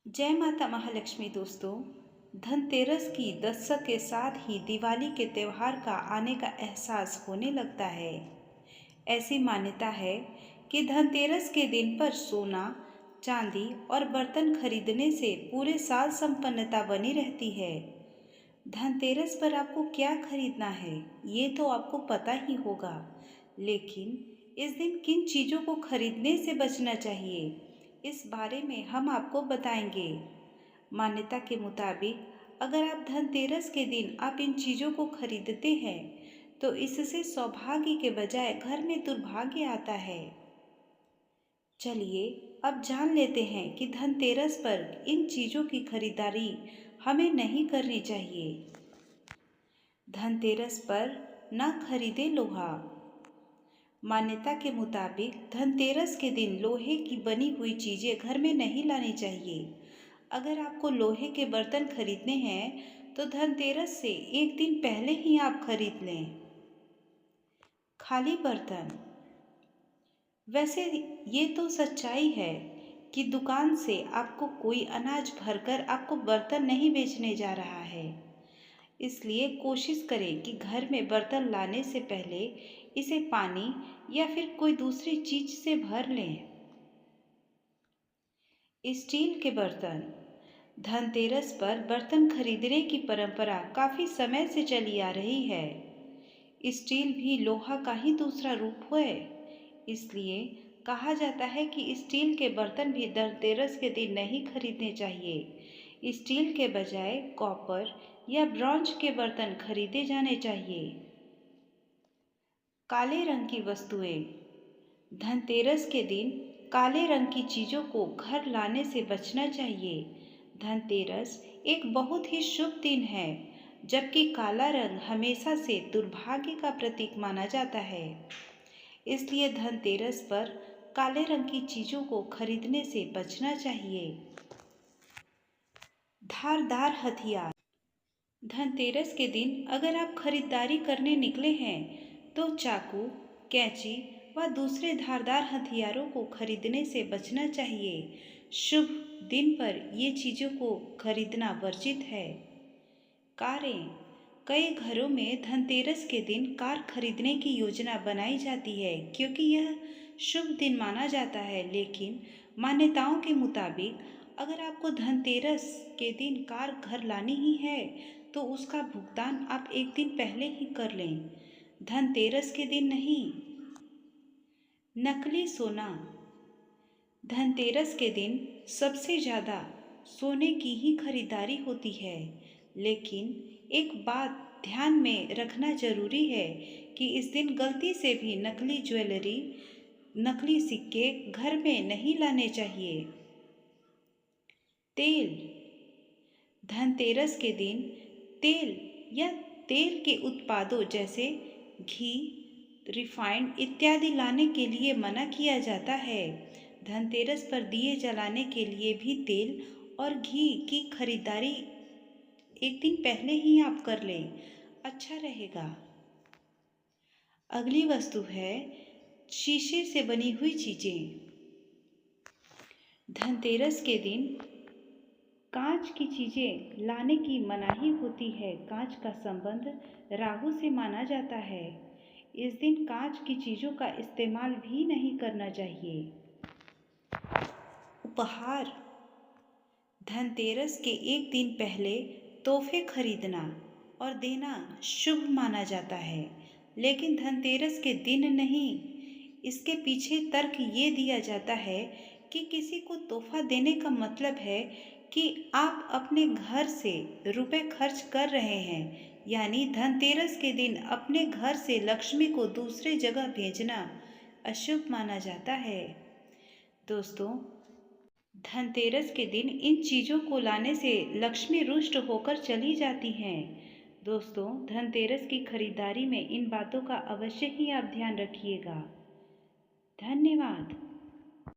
जय माता महालक्ष्मी दोस्तों। धनतेरस की दस्तक के साथ ही दिवाली के त्यौहार का आने का एहसास होने लगता है। ऐसी मान्यता है कि धनतेरस के दिन पर सोना, चांदी और बर्तन खरीदने से पूरे साल संपन्नता बनी रहती है। धनतेरस पर आपको क्या खरीदना है ये तो आपको पता ही होगा, लेकिन इस दिन किन चीज़ों को खरीदने से बचना चाहिए इस बारे में हम आपको बताएंगे। मान्यता के मुताबिक अगर आप धनतेरस के दिन आप इन चीज़ों को खरीदते हैं तो इससे सौभाग्य के बजाय घर में दुर्भाग्य आता है। चलिए अब जान लेते हैं कि धनतेरस पर इन चीज़ों की खरीदारी हमें नहीं करनी चाहिए। धनतेरस पर न खरीदे लोहा। मान्यता के मुताबिक धनतेरस के दिन लोहे की बनी हुई चीज़ें घर में नहीं लानी चाहिए। अगर आपको लोहे के बर्तन खरीदने हैं तो धनतेरस से एक दिन पहले ही आप खरीद लें। खाली बर्तन। वैसे ये तो सच्चाई है कि दुकान से आपको कोई अनाज भरकर आपको बर्तन नहीं बेचने जा रहा है, इसलिए कोशिश करें कि घर में बर्तन लाने से पहले इसे पानी या फिर कोई दूसरी चीज से भर लें। स्टील के बर्तन। धनतेरस पर बर्तन खरीदने की परंपरा काफी समय से चली आ रही है। स्टील भी लोहा का ही दूसरा रूप है, इसलिए कहा जाता है कि स्टील के बर्तन भी धनतेरस के दिन नहीं खरीदने चाहिए। स्टील के बजाय कॉपर या ब्रॉन्ज के बर्तन खरीदे जाने चाहिए। काले रंग की वस्तुएं। धनतेरस के दिन काले रंग की चीज़ों को घर लाने से बचना चाहिए। धनतेरस एक बहुत ही शुभ दिन है, जबकि काला रंग हमेशा से दुर्भाग्य का प्रतीक माना जाता है। इसलिए धनतेरस पर काले रंग की चीज़ों को खरीदने से बचना चाहिए। धारदार हथियार। धनतेरस के दिन अगर आप खरीदारी करने निकले हैं तो चाकू, कैंची व दूसरे धारदार हथियारों को खरीदने से बचना चाहिए। शुभ दिन पर ये चीज़ों को खरीदना वर्जित है। कारें। कई घरों में धनतेरस के दिन कार खरीदने की योजना बनाई जाती है क्योंकि यह शुभ दिन माना जाता है, लेकिन मान्यताओं के मुताबिक अगर आपको धनतेरस के दिन कार घर लानी ही है तो उसका भुगतान आप एक दिन पहले ही कर लें, धनतेरस के दिन नहीं। नकली सोना। धनतेरस के दिन सबसे ज़्यादा सोने की ही खरीदारी होती है, लेकिन एक बात ध्यान में रखना जरूरी है कि इस दिन गलती से भी नकली ज्वेलरी, नकली सिक्के घर में नहीं लाने चाहिए। तेल। धनतेरस के दिन तेल या तेल के उत्पादों जैसे घी, रिफाइंड इत्यादि लाने के लिए मना किया जाता है। धनतेरस पर दिए जलाने के लिए भी तेल और घी की खरीदारी एक दिन पहले ही आप कर लें, अच्छा रहेगा। अगली वस्तु है शीशे से बनी हुई चीज़ें। धनतेरस के दिन कांच की चीज़ें लाने की मनाही होती है। कांच का संबंध राहु से माना जाता है। इस दिन कांच की चीज़ों का इस्तेमाल भी नहीं करना चाहिए। उपहार। धनतेरस के एक दिन पहले तोहफे खरीदना और देना शुभ माना जाता है, लेकिन धनतेरस के दिन नहीं। इसके पीछे तर्क ये दिया जाता है कि किसी को तोहफा देने का मतलब है कि आप अपने घर से रुपए खर्च कर रहे हैं, यानी धनतेरस के दिन अपने घर से लक्ष्मी को दूसरे जगह भेजना अशुभ माना जाता है। दोस्तों, धनतेरस के दिन इन चीज़ों को लाने से लक्ष्मी रुष्ट होकर चली जाती हैं। दोस्तों, धनतेरस की खरीदारी में इन बातों का अवश्य ही आप ध्यान रखिएगा। धन्यवाद।